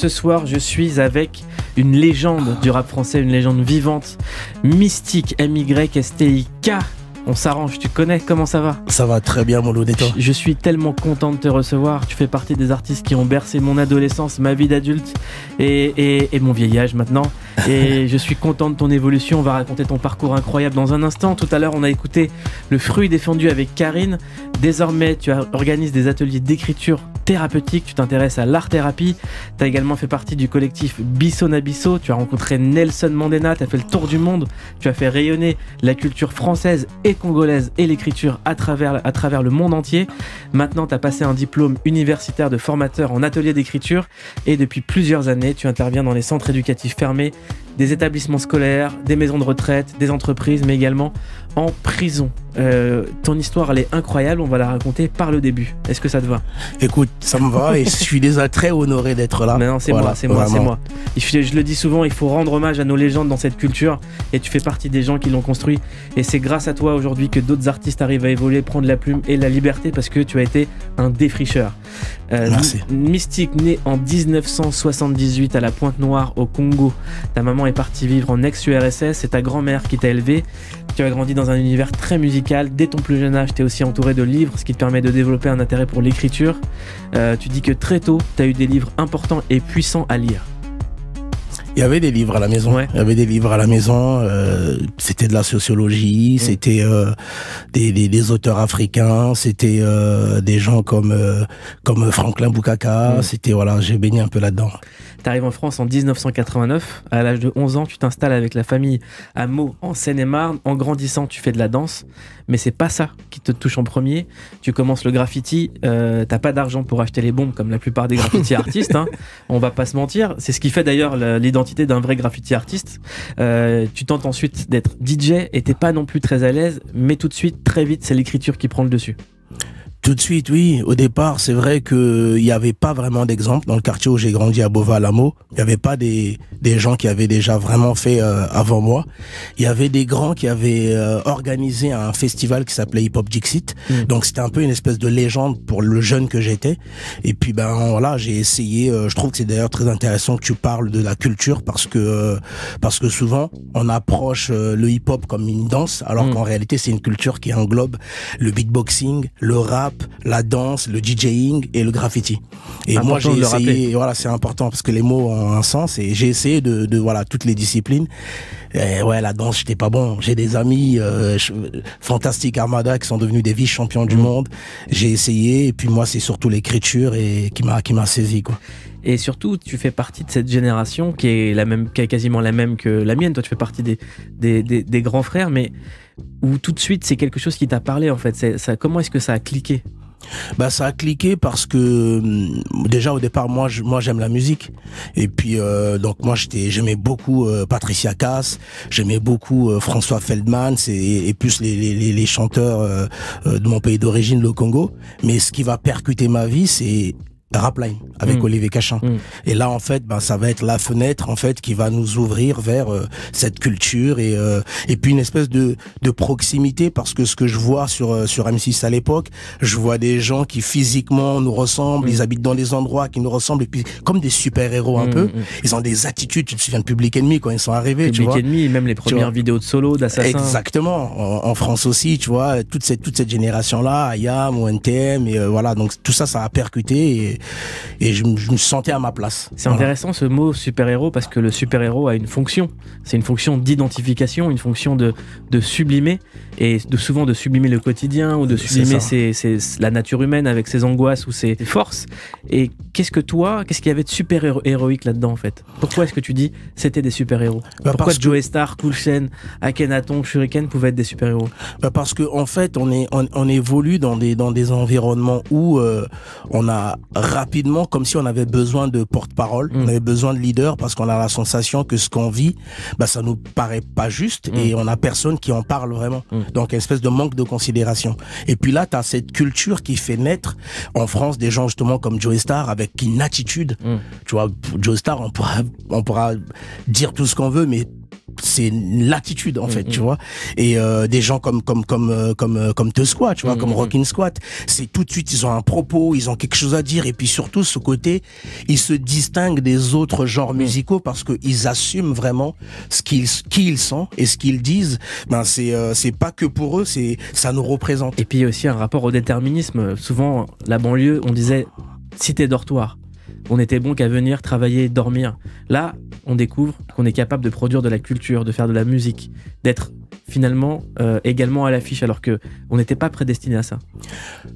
Ce soir, je suis avec une légende du rap français, une légende vivante, Mystique, MYSTIK. On s'arrange, tu connais, comment ça va? Ça va très bien, Molo, et toi? Je suis tellement content de te recevoir. Tu fais partie des artistes qui ont bercé mon adolescence, ma vie d'adulte et mon vieillage maintenant. Et je suis content de ton évolution. On va raconter ton parcours incroyable dans un instant. Tout à l'heure, on a écouté Le Fruit défendu avec Karine. Désormais, tu organises des ateliers d'écriture thérapeutique. Tu t'intéresses à l'art-thérapie. Tu as également fait partie du collectif Bisso Nabisso. Tu as rencontré Nelson Mandela. Tu as fait le tour du monde. Tu as fait rayonner la culture française et congolaise et l'écriture à travers le monde entier. Maintenant, tu as passé un diplôme universitaire de formateur en atelier d'écriture. Et depuis plusieurs années, tu interviens dans les centres éducatifs fermés, des établissements scolaires, des maisons de retraite, des entreprises, mais également en prison. Ton histoire, elle est incroyable, on va la raconter par le début. Est-ce que ça te va? Écoute, ça me va et je suis déjà très honoré d'être là. Mais non, c'est voilà, moi, c'est moi, c'est moi. Je le dis souvent, il faut rendre hommage à nos légendes dans cette culture et tu fais partie des gens qui l'ont construit. Et c'est grâce à toi aujourd'hui que d'autres artistes arrivent à évoluer, prendre la plume et la liberté parce que tu as été un défricheur. Merci. Mystique, né en 1978 à la Pointe-Noire au Congo. Ta maman est partie vivre en ex-URSS, c'est ta grand-mère qui t'a élevé. Tu as grandi dans un univers très musical. Dès ton plus jeune âge, tu es aussi entouré de livres, ce qui te permet de développer un intérêt pour l'écriture. Tu dis que très tôt, tu as eu des livres importants et puissants à lire. Il y avait des livres à la maison. Ouais. Il y avait des livres à la maison. C'était de la sociologie, c'était des auteurs africains, c'était des gens comme Franklin Boukaka. C'était voilà, j'ai baigné un peu là-dedans. Tu arrives en France en 1989. À l'âge de 11 ans, tu t'installes avec la famille à Meaux, en Seine-et-Marne. En grandissant, tu fais de la danse. Mais c'est pas ça qui te touche en premier. Tu commences le graffiti. T'as pas d'argent pour acheter les bombes comme la plupart des graffiti artistes. Hein. On va pas se mentir. C'est ce qui fait d'ailleurs l'identité d'un vrai graffiti artiste. Tu tentes ensuite d'être DJ et t'es pas non plus très à l'aise. Mais tout de suite, très vite, c'est l'écriture qui prend le dessus. Tout de suite, oui. Au départ, c'est vrai que il y avait pas vraiment d'exemple dans le quartier où j'ai grandi à Beauval-Hameau. Il y avait pas des gens qui avaient déjà vraiment fait avant moi. Il y avait des grands qui avaient organisé un festival qui s'appelait Hip Hop Dixit. Donc c'était un peu une espèce de légende pour le jeune que j'étais. Et puis ben voilà, j'ai essayé. Je trouve que c'est d'ailleurs très intéressant que tu parles de la culture parce que souvent on approche le hip hop comme une danse, alors qu'en réalité c'est une culture qui englobe le beatboxing, le rap, la danse, le DJing et le graffiti. Et moi j'ai essayé, et voilà, c'est important parce que les mots ont un sens et j'ai essayé de voilà toutes les disciplines. Et ouais, la danse, j'étais pas bon. J'ai des amis Fantastic Armada qui sont devenus des vice-champions du monde. J'ai essayé et puis moi c'est surtout l'écriture et qui m'a saisi quoi. Et surtout, tu fais partie de cette génération qui est quasiment la même que la mienne. Toi, tu fais partie des grands frères, mais où tout de suite, c'est quelque chose qui t'a parlé, en fait. Comment est-ce que ça a cliqué? Bah, ça a cliqué parce que déjà au départ moi j'aime la musique et puis donc moi j'aimais beaucoup Patricia Cass, j'aimais beaucoup François Feldman et plus les chanteurs de mon pays d'origine, le Congo. Mais ce qui va percuter ma vie, c'est Rapline avec Olivier Cachin. Et là en fait ça va être la fenêtre en fait qui va nous ouvrir vers cette culture et puis une espèce de proximité parce que ce que je vois sur M6 à l'époque, je vois des gens qui physiquement nous ressemblent, ils habitent dans des endroits qui nous ressemblent et puis comme des super-héros un peu, ils ont des attitudes, tu te souviens de Public Enemy quand ils sont arrivés, Public Enemy, même les premières vidéos de solo d'assassins. Exactement, en France aussi, tu vois, toute cette génération là, Ayam ou NTM et voilà, donc tout ça a percuté et je me sentais à ma place. C'est intéressant ce mot super-héros parce que le super-héros a une fonction. C'est une fonction d'identification, une fonction de sublimer et souvent de sublimer le quotidien ou de sublimer la nature humaine avec ses angoisses ou ses forces. Et qu'est-ce qu'il y avait de super-héroïque là-dedans en fait? Pourquoi est-ce que tu dis c'était des super-héros? Pourquoi Joe Star, Cool Chain, Akhenaton, Shuriken pouvaient être des super-héros? Parce que en fait on évolue dans des environnements où on a rapidement, comme si on avait besoin de porte-parole, on avait besoin de leader parce qu'on a la sensation que ce qu'on vit, ça nous paraît pas juste et on a personne qui en parle vraiment. Donc une espèce de manque de considération. Et puis là, tu as cette culture qui fait naître en France des gens justement comme Joe Star avec une attitude. Tu vois, Joe Star, on pourra dire tout ce qu'on veut, mais c'est l'attitude en fait, tu vois. Et des gens comme The Squad, tu vois, comme Rockin' Squad, c'est tout de suite ils ont un propos, ils ont quelque chose à dire, et puis surtout ce côté, ils se distinguent des autres genres musicaux parce que ils assument vraiment qui ils sont et ce qu'ils disent. Ben c'est pas que pour eux, ça nous représente. Et puis il y a aussi un rapport au déterminisme. Souvent la banlieue, on disait cité-dortoir. On était bon qu'à venir travailler, dormir. Là, on découvre qu'on est capable de produire de la culture, de faire de la musique, d'être finalement également à l'affiche, alors que on n'était pas prédestiné à ça.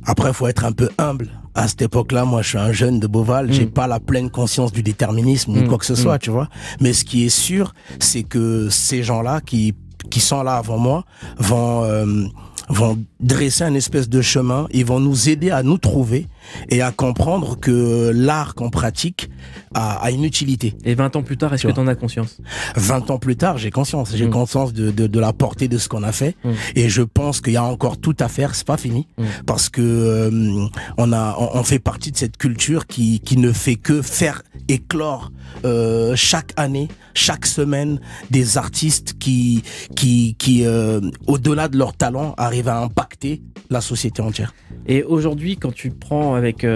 Après, faut être un peu humble. À cette époque-là, moi, je suis un jeune de Beauval, j'ai pas la pleine conscience du déterminisme ni quoi que ce soit, tu vois. Mais ce qui est sûr, c'est que ces gens-là qui sont là avant moi vont dresser un espèce de chemin, ils vont nous aider à nous trouver et à comprendre que l'art qu'on pratique a une utilité. Et 20 ans plus tard, est-ce que tu en as conscience? 20 ans plus tard, j'ai conscience. J'ai conscience de la portée de ce qu'on a fait. Et je pense qu'il y a encore tout à faire, c'est pas fini. Parce que on fait partie de cette culture qui ne fait que faire éclore chaque année, chaque semaine, des artistes qui au-delà de leur talent, arrivent à impacter la société entière. Et aujourd'hui, quand tu prends avec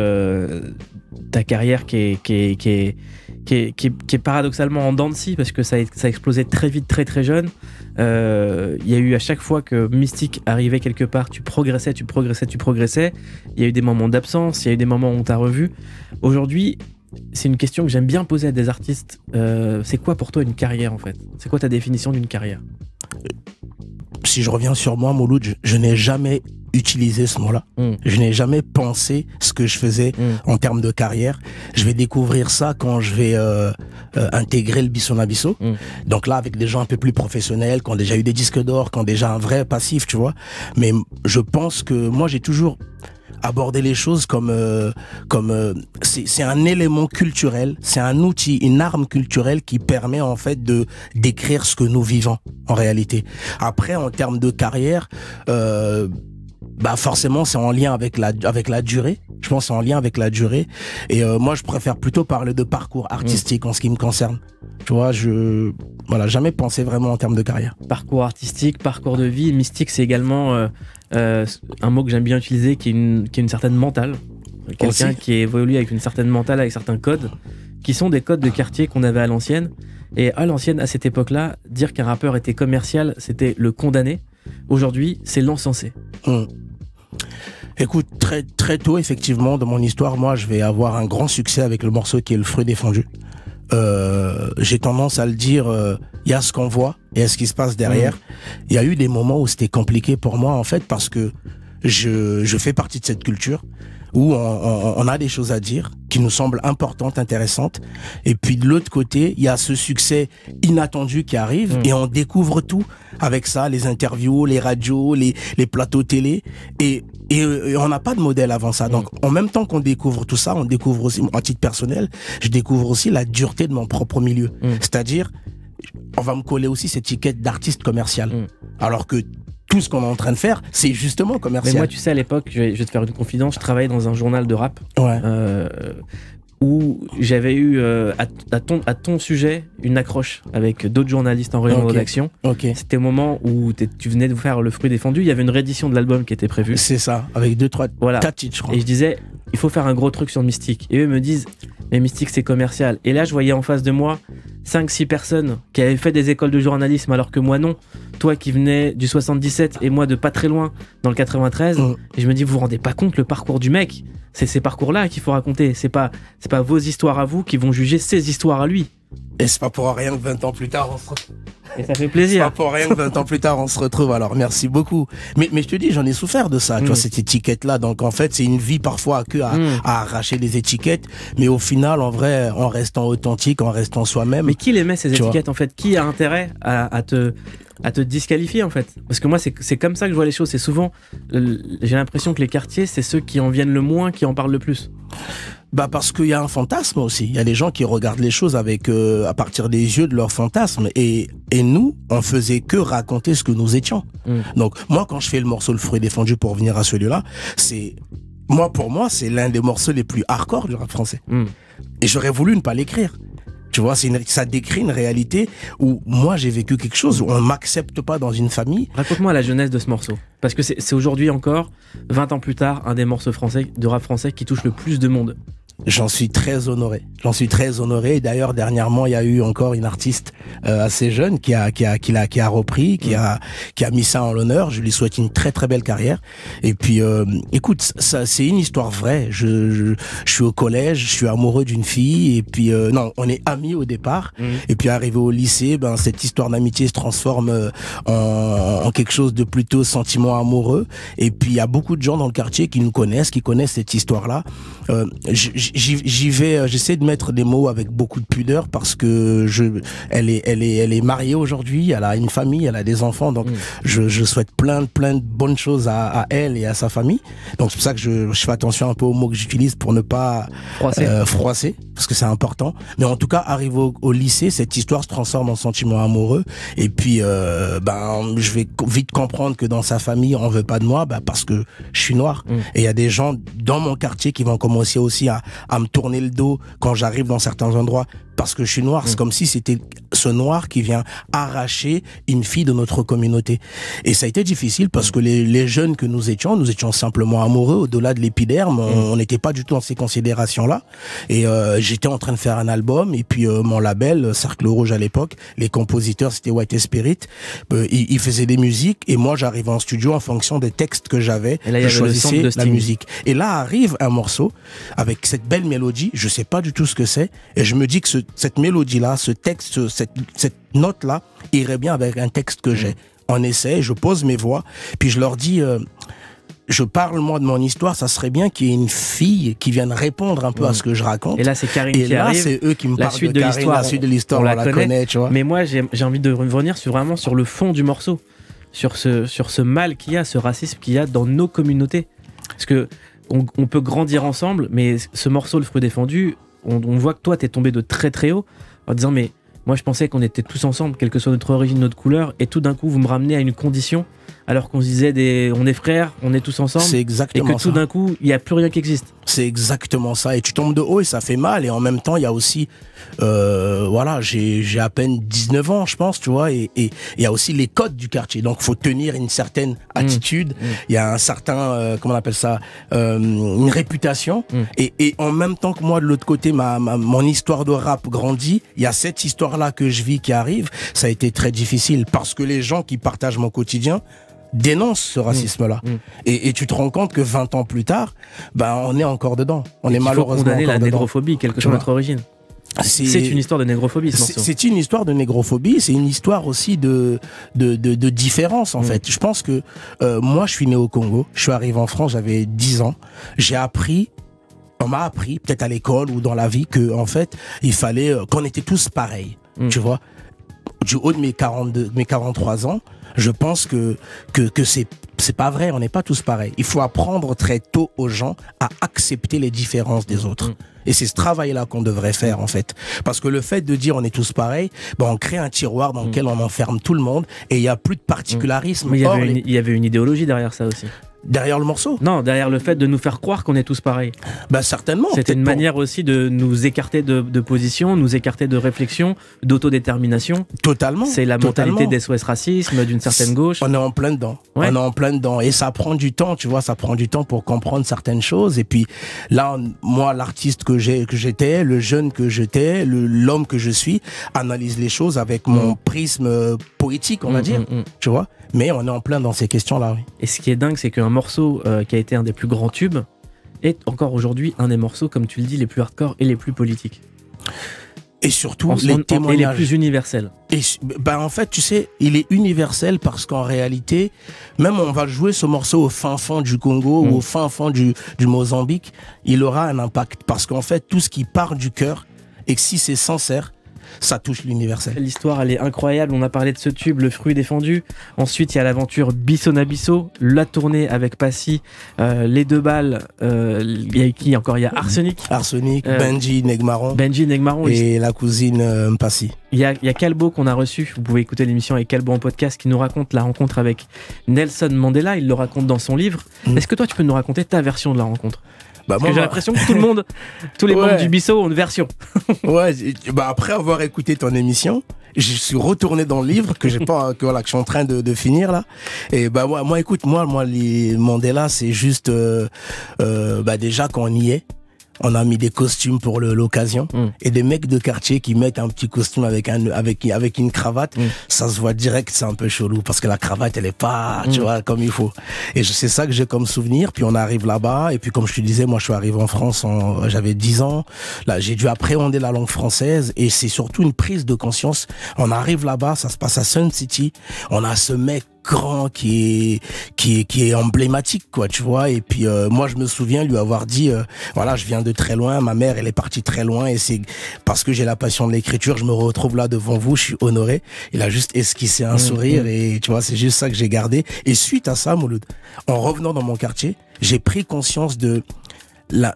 ta carrière qui est paradoxalement en dents de scie, parce que ça a explosé très vite, très très jeune, il y a eu à chaque fois que Mystique arrivait quelque part, tu progressais, il y a eu des moments d'absence, il y a eu des moments où on t'a revu. Aujourd'hui, c'est une question que j'aime bien poser à des artistes. C'est quoi pour toi une carrière en fait? C'est quoi ta définition d'une carrière? Si je reviens sur moi, Mouloud, je n'ai jamais utilisé ce mot-là. Je n'ai jamais pensé ce que je faisais en termes de carrière. Je vais découvrir ça quand je vais intégrer le Bisson Abisso. Donc là, avec des gens un peu plus professionnels, qui ont déjà eu des disques d'or, qui ont déjà un vrai passif, tu vois. Mais je pense que moi, j'ai toujours aborder les choses comme c'est un élément culturel, c'est un outil, une arme culturelle qui permet en fait de décrire ce que nous vivons en réalité. Après, en termes de carrière, forcément c'est en lien avec la durée. Je pense que c'est en lien avec la durée. Et moi, je préfère plutôt parler de parcours artistique en ce qui me concerne. Tu vois, jamais pensé vraiment en termes de carrière. Parcours artistique, parcours de vie. Mystique, c'est également un mot que j'aime bien utiliser, qui est une certaine mentale. Quelqu'un qui évolue avec une certaine mentale, avec certains codes, qui sont des codes de quartier qu'on avait à l'ancienne. Et à l'ancienne, à cette époque-là, dire qu'un rappeur était commercial, c'était le condamner. Aujourd'hui, c'est l'encenser. Écoute, très très tôt, effectivement, dans mon histoire, moi, je vais avoir un grand succès avec le morceau qui est Le Fruit défendu. J'ai tendance à le dire, il y a ce qu'on voit et il y a ce qui se passe derrière. Il y a eu des moments où c'était compliqué pour moi, en fait, parce que je fais partie de cette culture où on a des choses à dire qui nous semblent importantes, intéressantes. Et puis de l'autre côté, il y a ce succès inattendu qui arrive et on découvre tout avec ça, les interviews, les radios, les plateaux télé. Et on n'a pas de modèle avant ça. Donc, en même temps qu'on découvre tout ça, on découvre aussi, à titre personnel, je découvre aussi la dureté de mon propre milieu. C'est-à-dire, on va me coller aussi cette étiquette d'artiste commercial. Alors que tout ce qu'on est en train de faire, c'est justement commercial. Mais moi, tu sais, à l'époque, je vais te faire une confidence, je travaillais dans un journal de rap. Où j'avais eu à ton sujet une accroche avec d'autres journalistes en réunion de rédaction. C'était au moment où tu venais de faire Le Fruit défendu, il y avait une réédition de l'album qui était prévue. C'est ça, avec 4 titres, je crois. Et je disais, il faut faire un gros truc sur Mystique. Et eux me disent, mais Mystique c'est commercial. Et là je voyais en face de moi 5-6 personnes qui avaient fait des écoles de journalisme alors que moi non. Toi qui venais du 77 et moi de pas très loin dans le 93. Et je me dis, vous vous rendez pas compte le parcours du mec? C'est ces parcours-là qu'il faut raconter. C'est pas vos histoires à vous qui vont juger ses histoires à lui. Et c'est pas pour rien que 20 ans plus tard, on se retrouve. Et ça fait plaisir. C'est pas pour rien que 20 ans plus tard, on se retrouve. Alors, merci beaucoup. Mais je te dis, j'en ai souffert de ça, tu vois, cette étiquette-là. Donc, en fait, c'est une vie parfois à arracher des étiquettes. Mais au final, en vrai, en restant authentique, en restant soi-même. Mais qui les met, ces étiquettes, en fait? Qui a intérêt à te disqualifier, en fait? Parce que moi, c'est comme ça que je vois les choses. C'est souvent, j'ai l'impression que les quartiers, c'est ceux qui en viennent le moins, qui en parlent le plus. Parce qu'il y a un fantasme aussi. Il y a des gens qui regardent les choses avec à partir des yeux de leur fantasme. Et nous, on faisait que raconter ce que nous étions. Donc moi, quand je fais le morceau Le Fruit défendu, pour revenir à celui-là, pour moi, c'est l'un des morceaux les plus hardcore du rap français. Et j'aurais voulu ne pas l'écrire. Tu vois, ça décrit une réalité où moi j'ai vécu quelque chose où on m'accepte pas dans une famille. Raconte-moi la genèse de ce morceau. Parce que c'est aujourd'hui encore, 20 ans plus tard, un des morceaux de rap français qui touche le plus de monde. J'en suis très honoré. Et d'ailleurs, dernièrement, il y a eu encore une artiste assez jeune qui a repris, qui a mis ça en l'honneur. Je lui souhaite une très très belle carrière. Et puis, écoute, ça c'est une histoire vraie. Je suis au collège, je suis amoureux d'une fille, et puis non, on est amis au départ. Et puis arrivé au lycée, ben cette histoire d'amitié se transforme en quelque chose de plutôt sentiment amoureux. Et puis il y a beaucoup de gens dans le quartier qui nous connaissent, qui connaissent cette histoire-là. J'essaie de mettre des mots avec beaucoup de pudeur parce que elle est mariée aujourd'hui, elle a une famille, elle a des enfants, donc je souhaite plein de bonnes choses à elle et à sa famille. Donc c'est pour ça que je fais attention un peu aux mots que j'utilise pour ne pas froisser, parce que c'est important. Mais en tout cas, arrivé au lycée, cette histoire se transforme en sentiment amoureux. Et puis, je vais vite comprendre que dans sa famille, on veut pas de moi, parce que je suis noir. Et il y a des gens dans mon quartier qui vont commencer aussi à me tourner le dos quand j'arrive dans certains endroits parce que je suis noir. C'est comme si c'était ce noir qui vient arracher une fille de notre communauté. Et ça a été difficile parce que les jeunes que nous étions simplement amoureux au-delà de l'épiderme. On n'était pas du tout dans ces considérations-là. Et j'étais en train de faire un album et puis mon label, Cercle Rouge à l'époque, les compositeurs c'était White Spirit, ils faisaient des musiques et moi j'arrivais en studio en fonction des textes que j'avais. Et là, je choisissais la musique. Et là arrive un morceau avec cette belle mélodie, je sais pas du tout ce que c'est, et je me dis que cette mélodie-là, ce texte, cette note-là, irait bien avec un texte que j'ai. On essaie, je pose mes voix, puis je leur dis, je parle moi de mon histoire, ça serait bien qu'il y ait une fille qui vienne répondre un peu à ce que je raconte. Et là, c'est Karine qui arrive. Et là, c'est eux qui me parlent de Karine, la suite de l'histoire, on la connaît, tu vois. Mais moi, j'ai envie de revenir vraiment sur le fond du morceau, sur ce mal qu'il y a, ce racisme qu'il y a dans nos communautés. Parce que on peut grandir ensemble, mais ce morceau, Le Fruit défendu, on voit que toi, t'es tombé de très très haut en disant mais moi je pensais qu'on était tous ensemble, quelle que soit notre origine, notre couleur, et tout d'un coup vous me ramenez à une condition alors qu'on se disait on est frères, on est tous ensemble. C'est exactement ça. Et que tout d'un coup il n'y a plus rien qui existe. C'est exactement ça. Et tu tombes de haut et ça fait mal. Et en même temps il y a aussi j'ai à peine 19 ans je pense, tu vois, et il y a aussi les codes du quartier, donc faut tenir une certaine attitude. Il y a un certain comment on appelle ça, une réputation. Et en même temps que moi de l'autre côté mon histoire de rap grandit, il y a cette histoire là que je vis qui arrive. Ça a été très difficile parce que les gens qui partagent mon quotidien dénoncent ce racisme-là. Et tu te rends compte que 20 ans plus tard, on est encore dedans. On est malheureusement encore dedans. La négrophobie, quelle que soit notre origine. C'est une histoire de négrophobie, ce morceau. C'est une histoire de négrophobie, c'est une histoire aussi de différence, en fait. Je pense que moi, je suis né au Congo, je suis arrivé en France, j'avais 10 ans. On m'a appris, peut-être à l'école ou dans la vie, que en fait, il fallait qu'on était tous pareils, tu vois. Du haut de mes 43 ans, je pense que c'est pas vrai, on n'est pas tous pareils. Il faut apprendre très tôt aux gens à accepter les différences des autres. Et c'est ce travail-là qu'on devrait faire, en fait. Parce que le fait de dire on est tous pareils, on crée un tiroir dans lequel on enferme tout le monde et il n'y a plus de particularisme. Mais il y avait une idéologie derrière ça aussi. Derrière le morceau? Non, derrière le fait de nous faire croire qu'on est tous pareils. Certainement. C'était une manière aussi de nous écarter de position, nous écarter de réflexion, d'autodétermination. Totalement. C'est la mentalité d'SOS Racisme, d'une certaine gauche. On est en plein dedans. Ouais. On est en plein dedans. Et ça prend du temps, tu vois, ça prend du temps pour comprendre certaines choses. Et puis là, moi, l'artiste que j'étais, le jeune que j'étais, l'homme que je suis, analyse les choses avec mon prisme poétique, on va dire. Tu vois. Mais on est en plein dans ces questions-là, oui. Et ce qui est dingue, c'est qu'un morceau qui a été un des plus grands tubes est encore aujourd'hui un des morceaux, comme tu le dis, les plus hardcore et les plus politiques. Et surtout, les témoignages. Et les plus universels. Et en fait, tu sais, il est universel parce qu'en réalité, même on va jouer ce morceau au fin fond du Congo ou au fin fond du Mozambique, il aura un impact. Parce qu'en fait, tout ce qui part du cœur, et que si c'est sincère, ça touche l'universel. L'histoire, elle est incroyable. On a parlé de ce tube, Le Fruit défendu. Ensuite, il y a l'aventure Bissona-Bisso, la tournée avec Passy, les 2 balles. Il y a qui encore? Il y a Arsenic. Benji Negmaron. Et la cousine Passy. Il y a Calbo qu'on a reçu. Vous pouvez écouter l'émission avec Calbo en podcast qui nous raconte la rencontre avec Nelson Mandela. Il le raconte dans son livre. Est-ce que toi, tu peux nous raconter ta version de la rencontre? Parce que j'ai l'impression que tous les membres du Bissau ont une version. Ouais, après avoir écouté ton émission, je suis retourné dans le livre que j'ai pas, que je suis en train de finir là. Et moi, écoute, les Mandela, c'est juste, déjà quand on y est. On a mis des costumes pour l'occasion et des mecs de quartier qui mettent un petit costume avec une cravate, ça se voit direct, c'est un peu chelou parce que la cravate elle est pas, tu vois, comme il faut. Et c'est ça que j'ai comme souvenir. Puis on arrive là-bas et puis comme je te disais, moi je suis arrivé en France, j'avais 10 ans. Là, j'ai dû appréhender la langue française et c'est surtout une prise de conscience. On arrive là-bas, ça se passe à Sun City. On a ce mec grand qui est emblématique, quoi, tu vois. Et puis moi je me souviens lui avoir dit voilà, je viens de très loin, ma mère elle est partie très loin et c'est parce que j'ai la passion de l'écriture, je me retrouve là devant vous, je suis honoré. Il a juste esquissé un sourire et tu vois, c'est juste ça que j'ai gardé. Et suite à ça, Mouloud, en revenant dans mon quartier, j'ai pris conscience de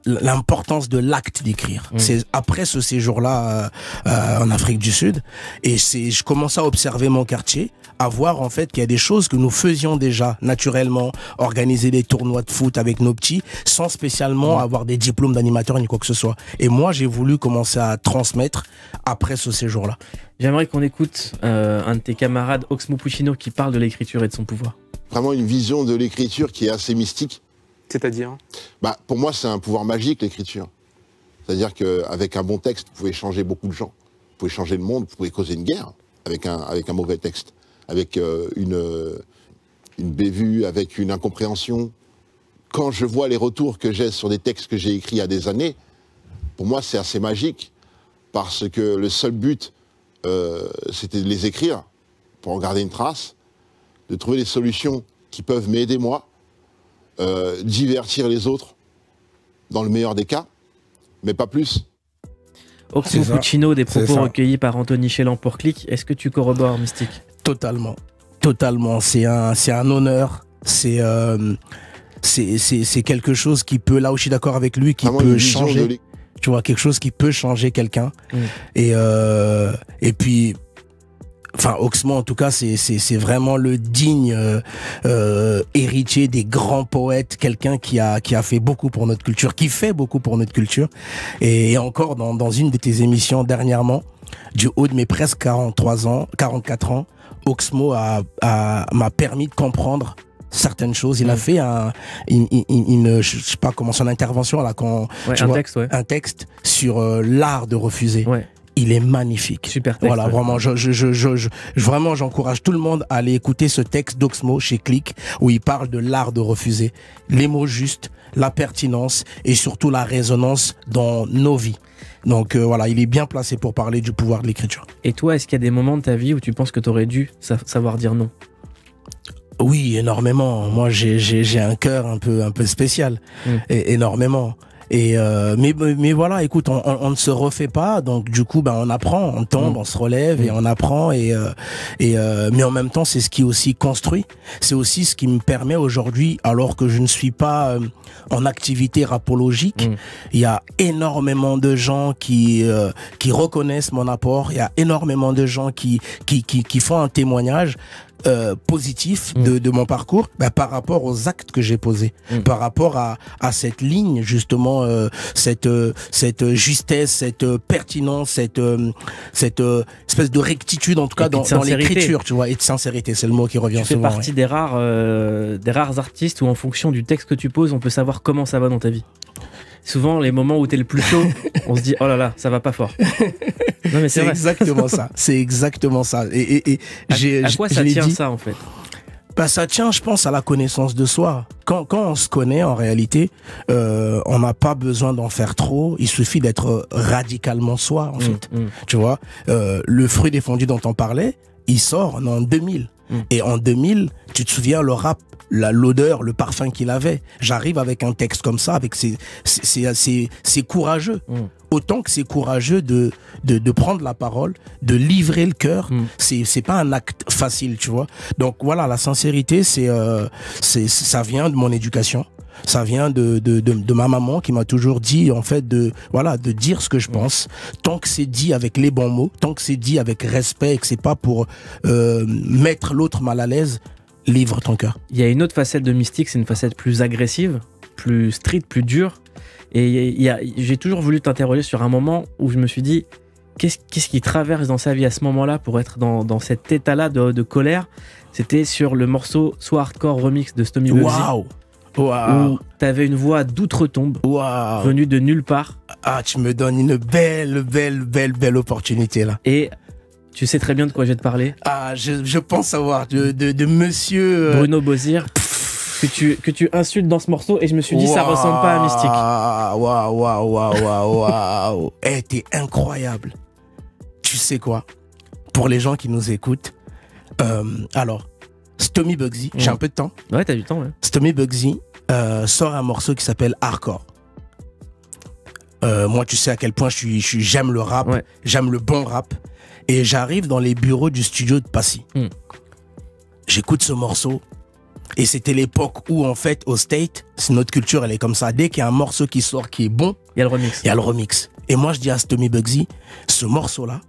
l'importance de l'acte d'écrire. C'est après ce séjour-là en Afrique du Sud, et je commençais à observer mon quartier, à voir en fait qu'il y a des choses que nous faisions déjà naturellement, organiser des tournois de foot avec nos petits, sans spécialement avoir des diplômes d'animateur ni quoi que ce soit. Et moi, j'ai voulu commencer à transmettre après ce séjour-là. J'aimerais qu'on écoute un de tes camarades, Oxmo Puccino, qui parle de l'écriture et de son pouvoir. Vraiment une vision de l'écriture qui est assez mystique. C'est-à-dire ? Pour moi, c'est un pouvoir magique, l'écriture. C'est-à-dire qu'avec un bon texte, vous pouvez changer beaucoup de gens. Vous pouvez changer le monde, vous pouvez causer une guerre avec un mauvais texte. Avec une bévue, avec une incompréhension. Quand je vois les retours que j'ai sur des textes que j'ai écrits il y a des années, pour moi, c'est assez magique. Parce que le seul but, c'était de les écrire, pour en garder une trace, de trouver des solutions qui peuvent m'aider moi, divertir les autres, dans le meilleur des cas, mais pas plus. Oxmo Puccino, des propos recueillis par Anthony Chélan pour Click. Est-ce que tu corrobores, Mystique ? Totalement. C'est un honneur. C'est quelque chose qui peut, là où je suis d'accord avec lui, qui peut changer. Tu vois, quelque chose qui peut changer quelqu'un. Et puis, Oxmo, en tout cas, c'est vraiment le digne héritier des grands poètes, quelqu'un qui a fait beaucoup pour notre culture, qui fait beaucoup pour notre culture. Et encore, dans une de tes émissions dernièrement, du haut de mes presque 44 ans, Oxmo m'a permis de comprendre certaines choses. Il a fait je sais pas comment, son intervention là, un texte sur l'art de refuser. Ouais. Il est magnifique. Super texte. Voilà, vraiment, vraiment, j'encourage tout le monde à aller écouter ce texte d'Oxmo chez Click, où il parle de l'art de refuser, les mots justes, la pertinence et surtout la résonance dans nos vies. Donc voilà, il est bien placé pour parler du pouvoir de l'écriture. Et toi, est-ce qu'il y a des moments de ta vie où tu penses que tu aurais dû savoir dire non ? Oui, énormément. Moi, j'ai un cœur un peu spécial, énormément. Et mais voilà, écoute, on ne se refait pas, donc du coup on apprend, on tombe, on se relève et on apprend mais en même temps c'est ce qui aussi construit, c'est aussi ce qui me permet aujourd'hui, alors que je ne suis pas en activité rapologique, il y a énormément de gens qui reconnaissent mon apport, il y a énormément de gens qui font un témoignage positif de mon parcours, par rapport aux actes que j'ai posés, par rapport à cette ligne justement, cette justesse, cette pertinence, cette espèce de rectitude en tout cas dans l'écriture, tu vois, et de sincérité, c'est le mot qui revient souvent. Tu fais partie des rares artistes où en fonction du texte que tu poses, on peut savoir comment ça va dans ta vie. Souvent, les moments où t'es le plus chaud, on se dit oh là là, ça va pas fort. Non mais c'est exactement ça. C'est exactement ça. Et à quoi ça tient ça en fait ? Ça tient, je pense, à la connaissance de soi. Quand on se connaît, en réalité, on n'a pas besoin d'en faire trop. Il suffit d'être radicalement soi, en fait. Tu vois, le fruit défendu dont on parlait, il sort en 2000. Et en 2000, tu te souviens, le rap, l'odeur, le parfum qu'il avait. J'arrive avec un texte comme ça, avec c'est courageux. Autant que c'est courageux de prendre la parole, de livrer le cœur. C'est pas un acte facile, tu vois. Donc voilà, la sincérité, ça vient de mon éducation. Ça vient de ma maman qui m'a toujours dit, en fait, de dire ce que je pense. Tant que c'est dit avec les bons mots, tant que c'est dit avec respect et que c'est pas pour mettre l'autre mal à l'aise, livre ton cœur. Il y a une autre facette de Mystique, c'est une facette plus agressive. plus street, plus dur. Et j'ai toujours voulu t'interroger sur un moment où je me suis dit, qu'est-ce qui traverse dans sa vie à ce moment-là pour être dans cet état-là de colère. C'était sur le morceau So Hardcore Remix de Stomy Bugsy. Waouh! Où t'avais une voix d'outre-tombe, venue de nulle part. Ah, tu me donnes une belle opportunité là. Et tu sais très bien de quoi je vais te parler. Ah, je pense savoir de monsieur Bruno Bozir, que tu insultes dans ce morceau, et je me suis dit, ça ressemble pas à Mystique. Waouh. Eh, t'es incroyable. Tu sais quoi? Pour les gens qui nous écoutent, alors, Stomy Bugsy, j'ai un peu de temps. Ouais, t'as du temps, ouais. Stomy Bugsy sort un morceau qui s'appelle Hardcore. Moi, tu sais à quel point j'aime le rap, ouais. J'aime le bon rap. Et j'arrive dans les bureaux du studio de Passy. J'écoute ce morceau. Et c'était l'époque où, en fait, au State, notre culture, elle est comme ça. Dès qu'il y a un morceau qui sort qui est bon, il y a le remix. Il y a le remix. Et moi, je dis à Stomy Bugsy, ce morceau-là,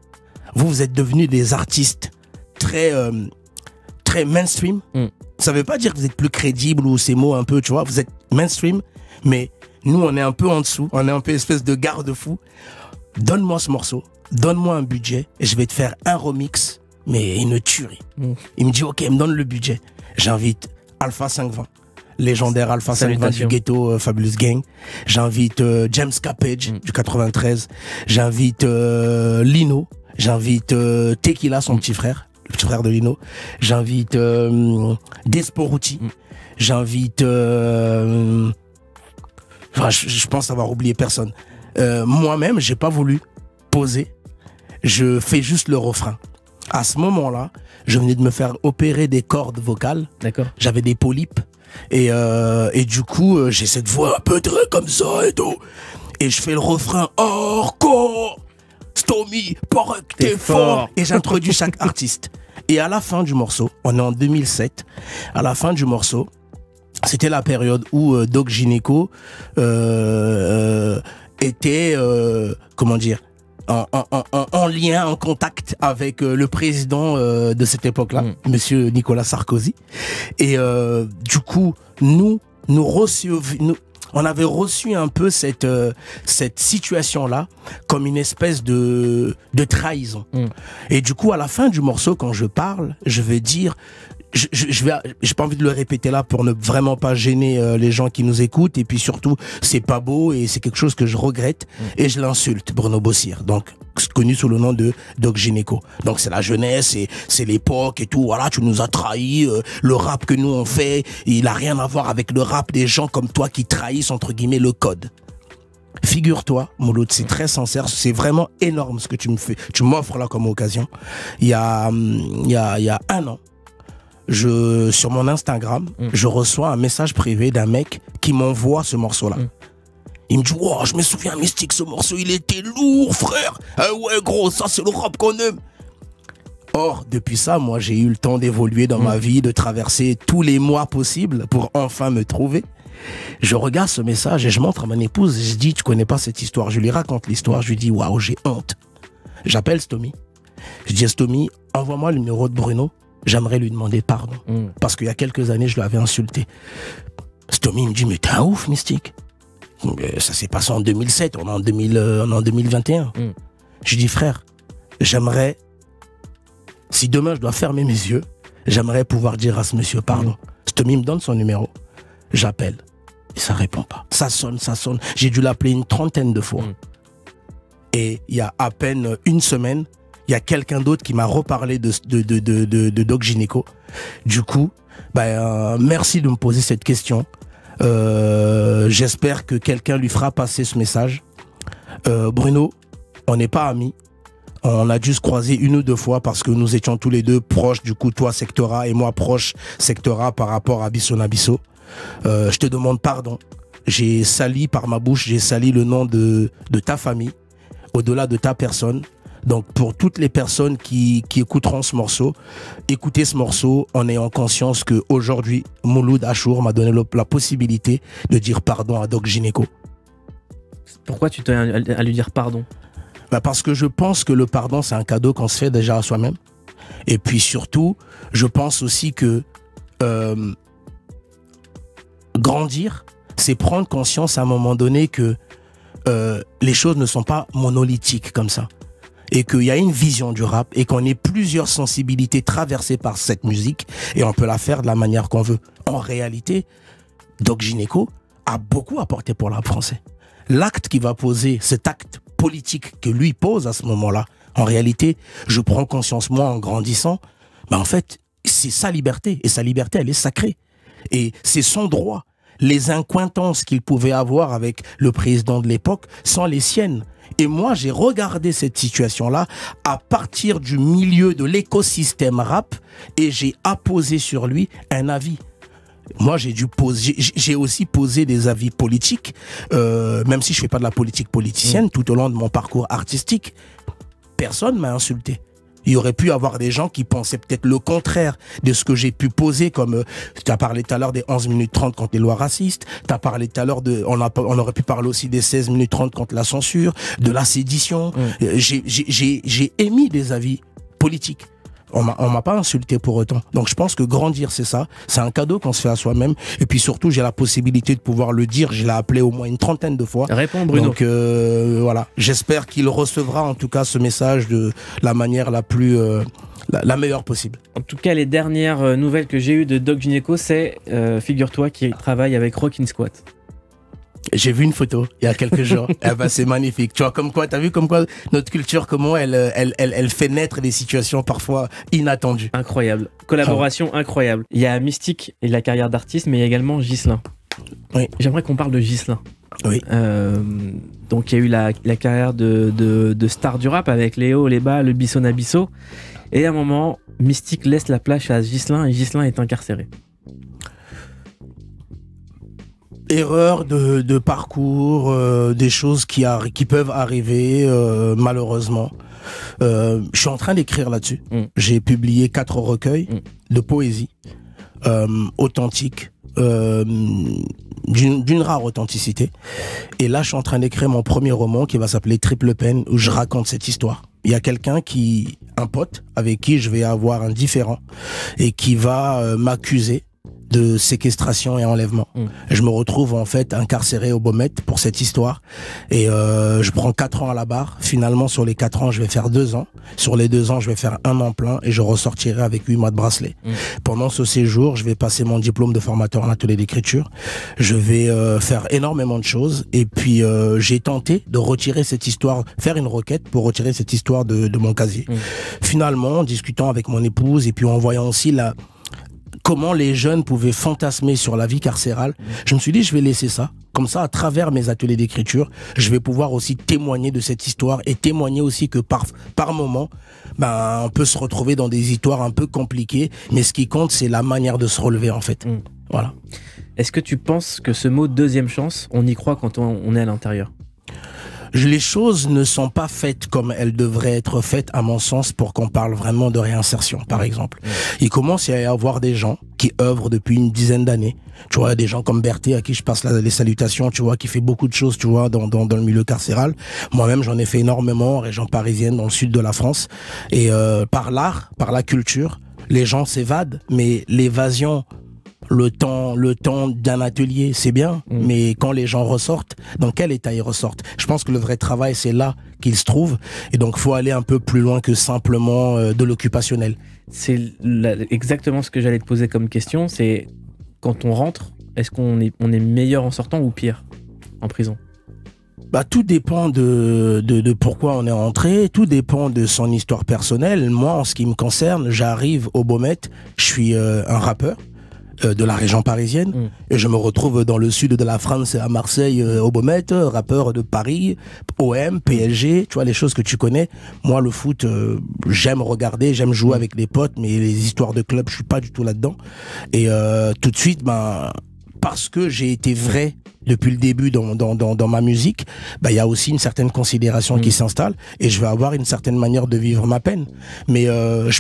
vous êtes devenus des artistes très mainstream. Ça veut pas dire que vous êtes plus crédible ou ces mots un peu, tu vois. Vous êtes mainstream, mais nous, on est un peu en dessous. On est un peu espèce de garde-fou. Donne-moi ce morceau. Donne-moi un budget et je vais te faire un remix, mais une tuerie. Il me dit, ok, il me donne le budget. J'invite Alpha 520, légendaire Alpha 520 du ghetto Fabulous Gang. J'invite James Capage du 93. J'invite Lino. J'invite Tequila, son petit frère, le petit frère de Lino. J'invite Desporuti. J'invite... je pense avoir oublié personne. Moi-même, j'ai pas voulu poser. Je fais juste le refrain. À ce moment-là, je venais de me faire opérer des cordes vocales. D'accord. J'avais des polypes. Et du coup, j'ai cette voix un peu très comme ça et tout. Et je fais le refrain hardcore. Stomy, paraît que t'es fort. Et j'introduis chaque artiste. Et à la fin du morceau, on est en 2007, à la fin du morceau, c'était la période où Doc Gynéco était, comment dire, en lien, en contact avec le président de cette époque-là, Monsieur Nicolas Sarkozy. Et du coup, on avait reçu un peu cette situation-là comme une espèce de trahison. Et du coup, à la fin du morceau, quand je parle, je vais dire... j'ai pas envie de le répéter là pour ne vraiment pas gêner les gens qui nous écoutent, et puis surtout c'est pas beau et c'est quelque chose que je regrette, et je l'insulte, Bruno Bozir, donc connu sous le nom de Doc Gynéco. Donc c'est la jeunesse, et c'est l'époque et tout, voilà, tu nous as trahis, le rap que nous on fait, il a rien à voir avec le rap des gens comme toi qui trahissent entre guillemets le code. Figure-toi, Mouloud, c'est très sincère, c'est vraiment énorme ce que tu m'offres là comme occasion. Il y a un an, sur mon Instagram, je reçois un message privé d'un mec qui m'envoie ce morceau-là. Il me dit, wow, je me souviens, Mystique, ce morceau, il était lourd, frère. Ah ouais, gros, ça, c'est le rap qu'on aime. Or, depuis ça, moi, j'ai eu le temps d'évoluer dans ma vie, de traverser tous les mois possibles pour enfin me trouver. Je regarde ce message et je montre à mon épouse. Je dis, tu connais pas cette histoire? Je lui raconte l'histoire. Je lui dis, waouh, j'ai honte. J'appelle Stomy. Je dis à Stomy, envoie-moi le numéro de Bruno. J'aimerais lui demander pardon. Parce qu'il y a quelques années, je l'avais insulté. Stomy me dit, mais t'es un ouf, Mystique. Ça s'est passé en 2007, on est en 2021. Je dis, frère, j'aimerais, si demain je dois fermer mes yeux, j'aimerais pouvoir dire à ce monsieur pardon. Stomy me donne son numéro. J'appelle. Et ça répond pas. Ça sonne. J'ai dû l'appeler une 30aine de fois. Et il y a à peine une semaine, il y a quelqu'un d'autre qui m'a reparlé de Doc Gynéco. Du coup, merci de me poser cette question. J'espère que quelqu'un lui fera passer ce message. Bruno, on n'est pas amis. On a dû se croiser une ou deux fois parce que nous étions tous les deux proches. Du coup, toi Sectora et moi proche Sectora par rapport à Bisso Nabisso. Je te demande pardon. J'ai sali par ma bouche, j'ai sali le nom de ta famille, au-delà de ta personne. Donc pour toutes les personnes qui écouteront ce morceau, écoutez ce morceau en ayant conscience qu'aujourd'hui, Mouloud Achour m'a donné la possibilité de dire pardon à Doc Gynéco. Pourquoi tu t'as à lui dire pardon? Parce que je pense que le pardon, c'est un cadeau qu'on se fait déjà à soi-même. Et puis surtout, je pense aussi que grandir, c'est prendre conscience à un moment donné que les choses ne sont pas monolithiques comme ça. Et qu'il y a une vision du rap et qu'on ait plusieurs sensibilités traversées par cette musique et on peut la faire de la manière qu'on veut. En réalité, Doc Gynéco a beaucoup apporté pour le rap français. L'acte qu'il va poser, cet acte politique que lui pose à ce moment-là, en réalité, je prends conscience, moi, en grandissant, en fait, c'est sa liberté. Et sa liberté, elle est sacrée. Et c'est son droit. Les incointances qu'il pouvait avoir avec le président de l'époque sont les siennes. Et moi, j'ai regardé cette situation-là à partir du milieu de l'écosystème rap et j'ai apposé sur lui un avis. Moi, j'ai aussi posé des avis politiques, même si je fais pas de la politique politicienne, tout au long de mon parcours artistique. Personne m'a insulté. Il y aurait pu avoir des gens qui pensaient peut-être le contraire de ce que j'ai pu poser, comme tu as parlé tout à l'heure des 11 minutes 30 contre les lois racistes, tu as parlé tout à l'heure on aurait pu parler aussi des 16 minutes 30 contre la censure, de la sédition. J'ai émis des avis politiques. On m'a pas insulté pour autant. Donc je pense que grandir, c'est ça. C'est un cadeau qu'on se fait à soi-même. Et puis surtout, j'ai la possibilité de pouvoir le dire. Je l'ai appelé au moins une trentaine de fois. Réponds, Bruno. Donc voilà. J'espère qu'il recevra en tout cas ce message de la manière la plus... la meilleure possible. En tout cas, les dernières nouvelles que j'ai eues de Doc Gynéco, c'est, figure-toi, qu'il travaille avec Rockin' Squat. J'ai vu une photo il y a quelques jours. Eh ben, c'est magnifique. Tu vois, comme quoi, t'as vu comme quoi notre culture, comment elle fait naître des situations parfois inattendues. Incroyable. Collaboration incroyable. Il y a Mystique et la carrière d'artiste, mais il y a également Ghislain. Oui. J'aimerais qu'on parle de Ghislain. Oui. Donc, il y a eu la carrière de star du rap avec Léo, Léba, le Bisson Abisso. Et à un moment, Mystique laisse la place à Ghislain et Ghislain est incarcéré. Erreur de parcours, des choses qui peuvent arriver malheureusement. Je suis en train d'écrire là-dessus. J'ai publié 4 recueils de poésie authentique, d'une rare authenticité. Et là, je suis en train d'écrire mon premier roman qui va s'appeler Triple Peine, où je raconte cette histoire. Il y a un pote avec qui je vais avoir un différend et qui va m'accuser de séquestration et enlèvement. Je me retrouve en fait incarcéré au Beaumet pour cette histoire et je prends 4 ans à la barre. Finalement, sur les 4 ans, je vais faire 2 ans. Sur les 2 ans, je vais faire 1 an plein et je ressortirai avec 8 mois de bracelet. Pendant ce séjour, je vais passer mon diplôme de formateur en atelier d'écriture. Je vais faire énormément de choses et puis j'ai tenté de retirer cette histoire, faire une requête pour retirer cette histoire de mon casier. Finalement, en discutant avec mon épouse et puis en voyant aussi comment les jeunes pouvaient fantasmer sur la vie carcérale, je me suis dit je vais laisser ça. Comme ça, à travers mes ateliers d'écriture, je vais pouvoir aussi témoigner de cette histoire et témoigner aussi que par moment, on peut se retrouver dans des histoires un peu compliquées, mais ce qui compte, c'est la manière de se relever en fait. Voilà. Est-ce que tu penses que ce mot deuxième chance, on y croit quand on est à l'intérieur ? Les choses ne sont pas faites comme elles devraient être faites, à mon sens, pour qu'on parle vraiment de réinsertion, par exemple. Il commence à y avoir des gens qui œuvrent depuis une dizaine d'années. Tu vois, des gens comme Berthet, à qui je passe les salutations, tu vois, qui fait beaucoup de choses, tu vois, dans le milieu carcéral. Moi-même, j'en ai fait énormément en région parisienne, dans le sud de la France. Et par l'art, par la culture, les gens s'évadent, mais l'évasion... Le temps d'un atelier, c'est bien, mais quand les gens ressortent, dans quel état ils ressortent? Je pense que le vrai travail, c'est là qu'il se trouve, et donc faut aller un peu plus loin que simplement de l'occupationnel. C'est exactement ce que j'allais te poser comme question, c'est quand on rentre, est-ce qu'on est meilleur en sortant ou pire en prison? Tout dépend de pourquoi on est rentré, tout dépend de son histoire personnelle. Moi, en ce qui me concerne, j'arrive au Beaumet, je suis un rappeur de la région parisienne et je me retrouve dans le sud de la France, à Marseille, au Beaumet, rappeur de Paris, OM, PSG, tu vois, les choses que tu connais. Moi, le foot, j'aime regarder, j'aime jouer avec les potes, mais les histoires de club, je suis pas du tout là-dedans. Et tout de suite, parce que j'ai été vrai, depuis le début dans ma musique, bah, il y a aussi une certaine considération qui s'installe et je vais avoir une certaine manière de vivre ma peine. Mais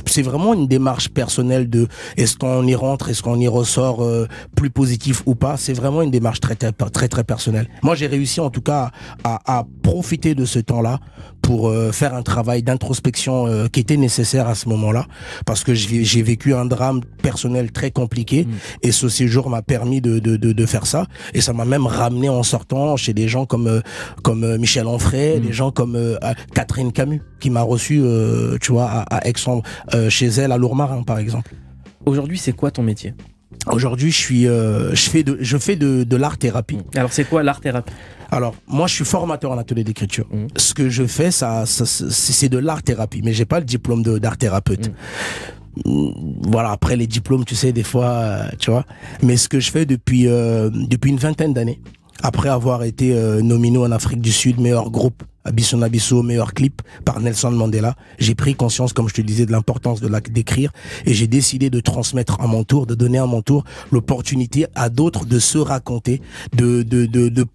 c'est vraiment une démarche personnelle de est-ce qu'on y rentre, est-ce qu'on y ressort plus positif ou pas. C'est vraiment une démarche très personnelle. Moi, j'ai réussi en tout cas à profiter de ce temps-là pour faire un travail d'introspection qui était nécessaire à ce moment-là, parce que j'ai vécu un drame personnel très compliqué et ce séjour m'a permis de faire ça, et ça m'a même ramené en sortant chez des gens comme Michel Onfray, des gens comme Catherine Camus qui m'a reçu tu vois à Aix, chez elle à Lourmarin par exemple. Aujourd'hui, c'est quoi ton métier? Aujourd'hui, je fais de l'art thérapie. Alors, c'est quoi l'art thérapie? Alors, moi, je suis formateur en atelier d'écriture. Ce que je fais, c'est de l'art thérapie, mais j'ai pas le diplôme d'art thérapeute. Voilà, après les diplômes, tu sais, des fois, tu vois. Mais ce que je fais depuis une vingtaine d'années, après avoir été nominé en Afrique du Sud, meilleur groupe, Abisso Nabisso, meilleur clip par Nelson Mandela, j'ai pris conscience, comme je te disais, de l'importance d'écrire, et j'ai décidé de transmettre à mon tour, de donner à mon tour l'opportunité à d'autres de se raconter,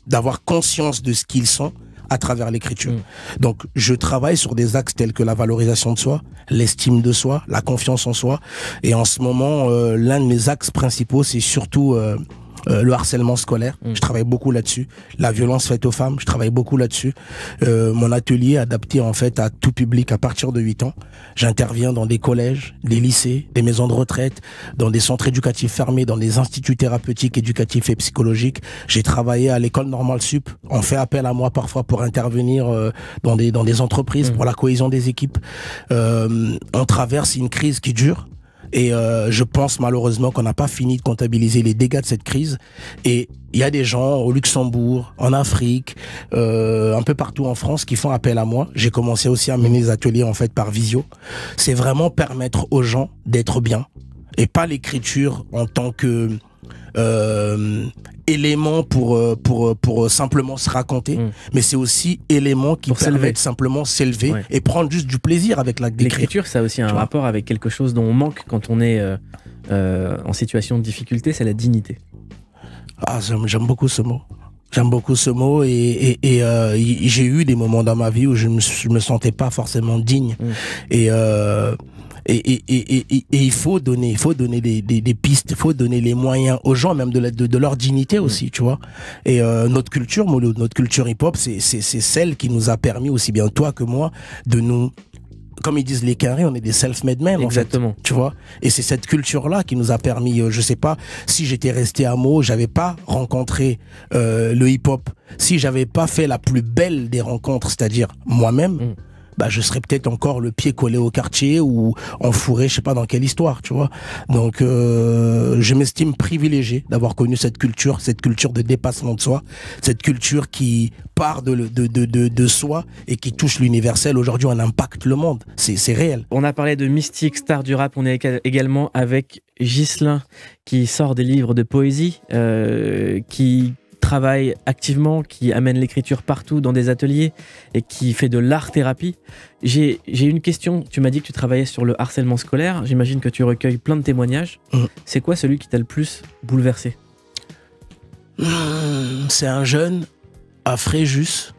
d'avoir conscience de ce qu'ils sont à travers l'écriture. Donc, je travaille sur des axes tels que la valorisation de soi, l'estime de soi, la confiance en soi, et en ce moment, l'un de mes axes principaux, c'est surtout le harcèlement scolaire. Je travaille beaucoup là-dessus. La violence faite aux femmes, je travaille beaucoup là-dessus. Mon atelier est adapté en fait à tout public à partir de 8 ans. J'interviens dans des collèges, des lycées, des maisons de retraite, dans des centres éducatifs fermés, dans des instituts thérapeutiques, éducatifs et psychologiques. J'ai travaillé à l'école normale sup. On fait appel à moi parfois pour intervenir dans des entreprises, pour la cohésion des équipes. On traverse une crise qui dure. Et je pense malheureusement qu'on n'a pas fini de comptabiliser les dégâts de cette crise. Et il y a des gens au Luxembourg, en Afrique, un peu partout en France qui font appel à moi. J'ai commencé aussi à mener des ateliers en fait par visio. C'est vraiment permettre aux gens d'être bien. Et pas l'écriture en tant que élément pour simplement se raconter, mais c'est aussi élément qui permet de simplement s'élever et prendre juste du plaisir avec l'écriture. Ça a aussi un rapport avec quelque chose dont on manque quand on est en situation de difficulté, c'est la dignité. Ah, j'aime beaucoup ce mot. J'aime beaucoup ce mot et j'ai eu des moments dans ma vie où je me sentais pas forcément digne. Et il faut donner des pistes, il faut donner les moyens aux gens, même de leur dignité aussi, tu vois. Et notre culture, Molo, notre culture hip-hop, c'est celle qui nous a permis, aussi bien toi que moi, de nous, comme ils disent les carrés, on est des self-made men. Exactement. En fait, tu vois. Et c'est cette culture-là qui nous a permis, je sais pas, si j'étais resté à Meaux, j'avais pas rencontré le hip-hop, si j'avais pas fait la plus belle des rencontres, c'est-à-dire moi-même, bah, je serais peut-être encore le pied collé au quartier ou enfourré, je sais pas dans quelle histoire, tu vois. Donc, je m'estime privilégié d'avoir connu cette culture de dépassement de soi, cette culture qui part de soi et qui touche l'universel. Aujourd'hui, on impacte le monde. C'est réel. On a parlé de mystique, star du rap. On est également avec Ghislain qui sort des livres de poésie, qui travaille activement, qui amène l'écriture partout dans des ateliers et qui fait de l'art-thérapie. J'ai une question. Tu m'as dit que tu travaillais sur le harcèlement scolaire. J'imagine que tu recueilles plein de témoignages. C'est quoi celui qui t'a le plus bouleversé? C'est un jeune à Fréjus.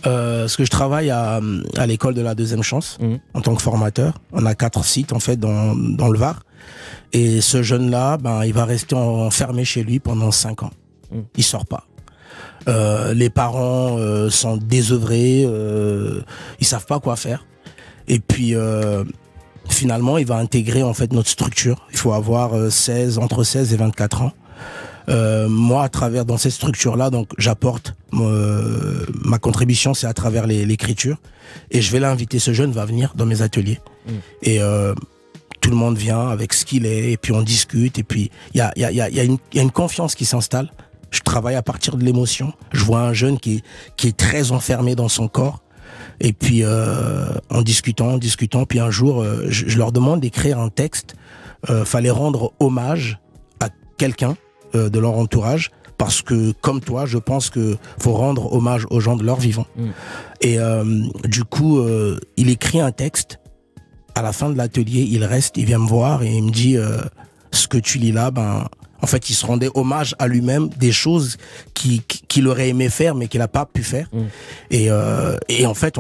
Parce que je travaille à l'école de la deuxième chance en tant que formateur. On a 4 sites en fait dans le Var. Et ce jeune-là, il va rester enfermé chez lui pendant 5 ans. Il sort pas. Les parents sont désœuvrés, ils savent pas quoi faire. Et puis finalement, il va intégrer en fait notre structure. Il faut avoir entre 16 et 24 ans. Moi, à travers dans cette structure-là, donc j'apporte ma contribution, c'est à travers l'écriture. Et je vais l'inviter. Ce jeune va venir dans mes ateliers. Et tout le monde vient avec ce qu'il est, et puis on discute. Et puis il y a une confiance qui s'installe. Je travaille à partir de l'émotion. Je vois un jeune qui est très enfermé dans son corps. Et puis, en discutant, puis un jour, je leur demande d'écrire un texte. Fallait rendre hommage à quelqu'un de leur entourage. Parce que, comme toi, je pense que faut rendre hommage aux gens de leur vivant. Et du coup, il écrit un texte. À la fin de l'atelier, il reste, il vient me voir et il me dit ce que tu lis là, En fait, il se rendait hommage à lui-même des choses qu'il aurait aimé faire, mais qu'il n'a pas pu faire. Et en fait,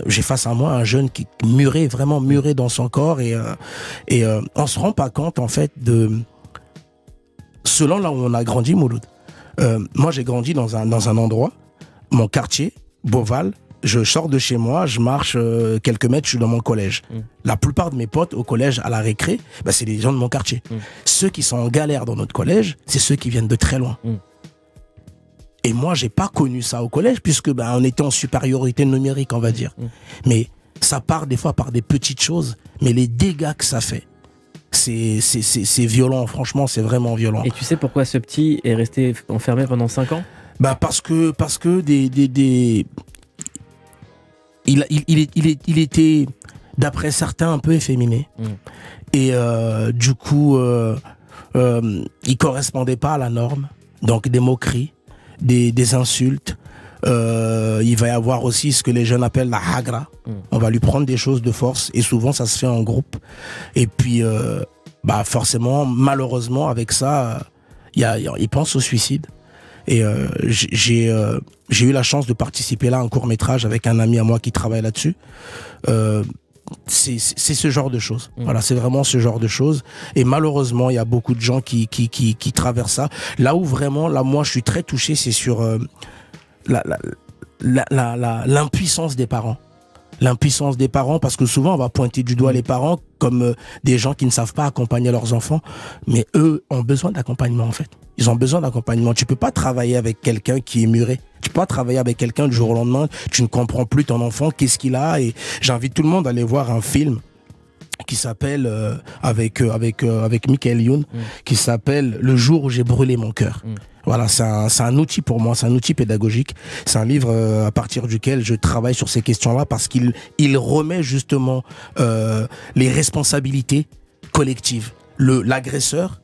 j'ai face à moi un jeune qui est muré, vraiment muré dans son corps. Et on se rend pas compte, en fait, selon là où on a grandi, Mouloud. Moi, j'ai grandi dans un endroit, mon quartier, Beauval. Je sors de chez moi, je marche quelques mètres, je suis dans mon collège. La plupart de mes potes au collège, à la récré, c'est des gens de mon quartier. Ceux qui sont en galère dans notre collège, c'est ceux qui viennent de très loin. Et moi, j'ai pas connu ça au collège, puisque on était en supériorité numérique, on va dire. Mais ça part des fois par des petites choses, mais les dégâts que ça fait, c'est violent, franchement, c'est vraiment violent. Et tu sais pourquoi ce petit est resté enfermé pendant 5 ans ? Parce que il était, d'après certains, un peu efféminé. Et du coup, il correspondait pas à la norme. Donc des moqueries, des insultes. Il va y avoir aussi ce que les jeunes appellent la hagra. On va lui prendre des choses de force. Et souvent, ça se fait en groupe. Et puis, forcément, malheureusement, avec ça, il pense au suicide. Et j'ai eu la chance de participer là à un court-métrage avec un ami à moi qui travaille là-dessus. C'est ce genre de choses. Voilà, c'est vraiment ce genre de choses. Et malheureusement, il y a beaucoup de gens qui traversent ça. Là où vraiment, moi, je suis très touché, c'est sur l'impuissance des parents. L'impuissance des parents, parce que souvent on va pointer du doigt les parents comme des gens qui ne savent pas accompagner leurs enfants, mais eux ont besoin d'accompagnement en fait. Ils ont besoin d'accompagnement. Tu peux pas travailler avec quelqu'un qui est muré. Tu peux pas travailler avec quelqu'un du jour au lendemain. Tu ne comprends plus ton enfant, qu'est-ce qu'il a. Et j'invite tout le monde à aller voir un film qui s'appelle avec Michael Youn, qui s'appelle Le jour où j'ai brûlé mon cœur. Voilà, c'est un outil pour moi, c'est un outil pédagogique. C'est un livre à partir duquel je travaille sur ces questions-là parce qu'il remet justement les responsabilités collectives. L'agresseur,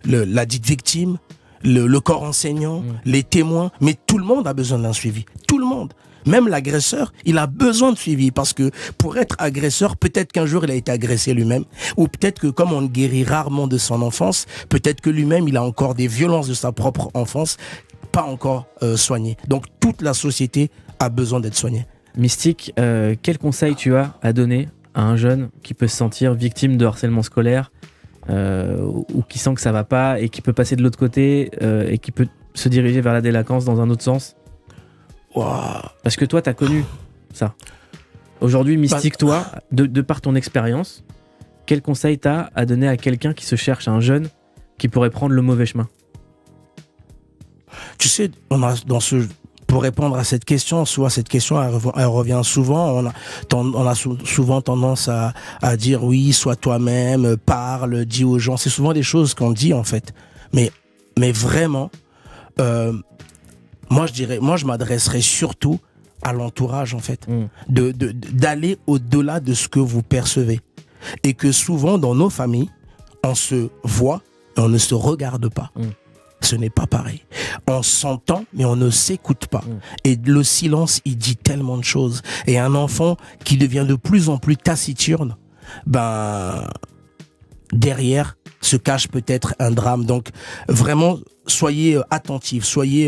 la dite victime, le corps enseignant, les témoins, mais tout le monde a besoin d'un suivi. Tout le monde. Même l'agresseur, il a besoin de suivi parce que pour être agresseur, peut-être qu'un jour il a été agressé lui-même, ou peut-être que comme on guérit rarement de son enfance, peut-être que lui-même il a encore des violences de sa propre enfance, pas encore soignées. Donc toute la société a besoin d'être soignée. Mystique, quel conseil tu as à donner à un jeune qui peut se sentir victime de harcèlement scolaire ou qui sent que ça va pas et qui peut passer de l'autre côté et qui peut se diriger vers la délinquance dans un autre sens? Wow. Parce que toi, tu as connu ça. Aujourd'hui, Mystique, toi, de par ton expérience, quel conseil tu as à donner à quelqu'un qui se cherche, à un jeune qui pourrait prendre le mauvais chemin? Tu sais, pour répondre à cette question, soit cette question elle revient souvent, on a souvent tendance à dire oui, sois toi-même, parle, dis aux gens. C'est souvent des choses qu'on dit en fait. Mais vraiment, moi je m'adresserais surtout à l'entourage en fait, d'aller au-delà de ce que vous percevez. Et que souvent dans nos familles, on se voit et on ne se regarde pas. Ce n'est pas pareil. On s'entend, mais on ne s'écoute pas. Et le silence, il dit tellement de choses. Et un enfant qui devient de plus en plus taciturne, derrière se cache peut-être un drame. Donc, vraiment, soyez attentifs, soyez...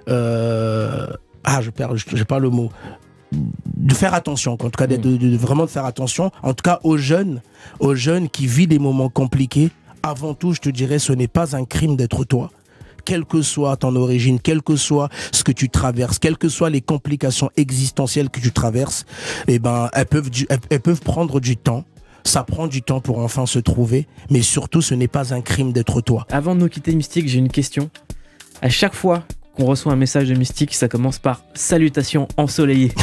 j'ai pas le mot. De faire attention, en tout cas, vraiment de faire attention. En tout cas, aux jeunes qui vivent des moments compliqués. Avant tout, je te dirais, ce n'est pas un crime d'être toi. Quelle que soit ton origine, quel que soit ce que tu traverses, quelles que soient les complications existentielles que tu traverses, elles peuvent prendre du temps. Ça prend du temps pour enfin se trouver, mais surtout, ce n'est pas un crime d'être toi. Avant de nous quitter, Mystique, j'ai une question. À chaque fois qu'on reçoit un message de Mystique, ça commence par « Salutations ensoleillées ».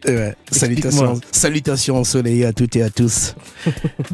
Ouais, salutations ensoleillées à toutes et à tous.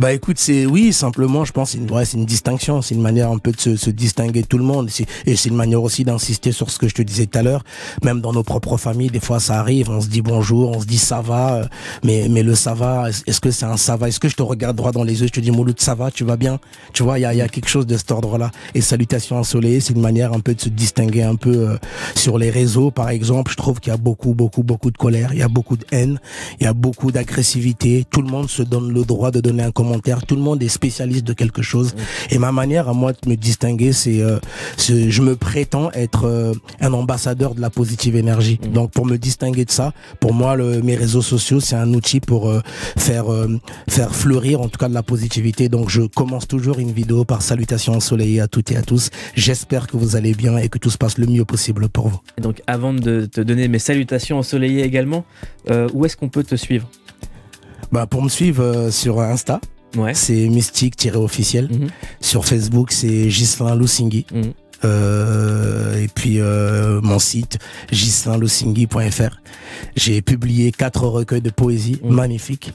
Écoute, simplement, je pense, c'est une distinction, c'est une manière un peu de se distinguer de tout le monde, et c'est une manière aussi d'insister sur ce que je te disais tout à l'heure. Même dans nos propres familles, des fois ça arrive, on se dit bonjour, on se dit ça va, mais le ça va, est-ce que c'est un ça va? Est-ce que je te regarde droit dans les yeux, je te dis Mouloud, ça va, tu vas bien? Tu vois, il y a quelque chose de cet ordre-là. Et salutations ensoleillées, c'est une manière un peu de se distinguer un peu sur les réseaux, par exemple. Je trouve qu'il y a beaucoup de colère, il y a beaucoup de haine, il y a beaucoup d'agressivité. Tout le monde se donne le droit de donner un commentaire. Tout le monde est spécialiste de quelque chose. Et ma manière à moi de me distinguer, je me prétends être un ambassadeur de la positive énergie. Donc pour me distinguer de ça, pour moi, mes réseaux sociaux, c'est un outil pour faire fleurir en tout cas de la positivité. Donc je commence toujours une vidéo par salutations ensoleillées à toutes et à tous. J'espère que vous allez bien et que tout se passe le mieux possible pour vous. Et donc avant de te donner mes salutations ensoleillées également, où est-ce qu'on peut te suivre? Pour me suivre sur Insta, c'est mystique-officiel. Sur Facebook, c'est Ghislain Lusingui. Et puis mon site ghislinlusingui.fr. J'ai publié 4 recueils de poésie magnifiques.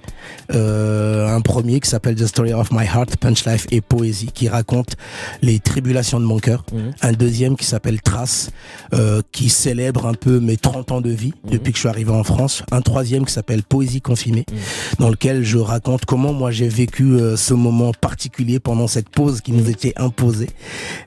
Un premier qui s'appelle The Story of My Heart, Punch Life et Poésie, qui raconte les tribulations de mon cœur. Un deuxième qui s'appelle Trace, qui célèbre un peu mes 30 ans de vie depuis que je suis arrivé en France. Un troisième qui s'appelle Poésie confinée, dans lequel je raconte comment moi j'ai vécu ce moment particulier pendant cette pause qui nous était imposée.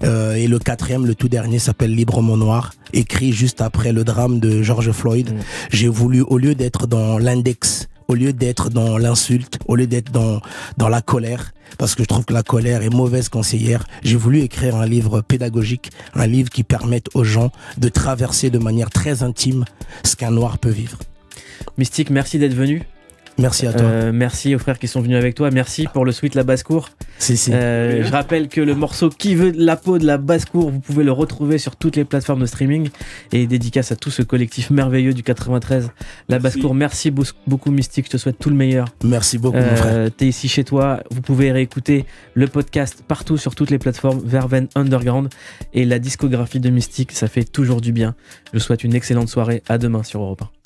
Et le quatrième, le tout dernier, s'appelle Librement Noir, écrit juste après le drame de George Floyd. J'ai voulu, au lieu d'être dans l'index, au lieu d'être dans l'insulte, au lieu d'être dans la colère, parce que je trouve que la colère est mauvaise conseillère, j'ai voulu écrire un livre pédagogique, un livre qui permette aux gens de traverser de manière très intime ce qu'un noir peut vivre. Mystique, merci d'être venu. Merci à toi. Merci aux frères qui sont venus avec toi. Merci pour le sweat La Basse-Cour. Je rappelle que le morceau Qui veut de la peau de La Basse-Cour, vous pouvez le retrouver sur toutes les plateformes de streaming. Et dédicace à tout ce collectif merveilleux du 93. La Basse-Cour, merci beaucoup Mystique. Je te souhaite tout le meilleur. Merci beaucoup mon frère. T'es ici chez toi. Vous pouvez réécouter le podcast partout sur toutes les plateformes Verven Underground. Et la discographie de Mystique, ça fait toujours du bien. Je vous souhaite une excellente soirée. À demain sur Europe 1.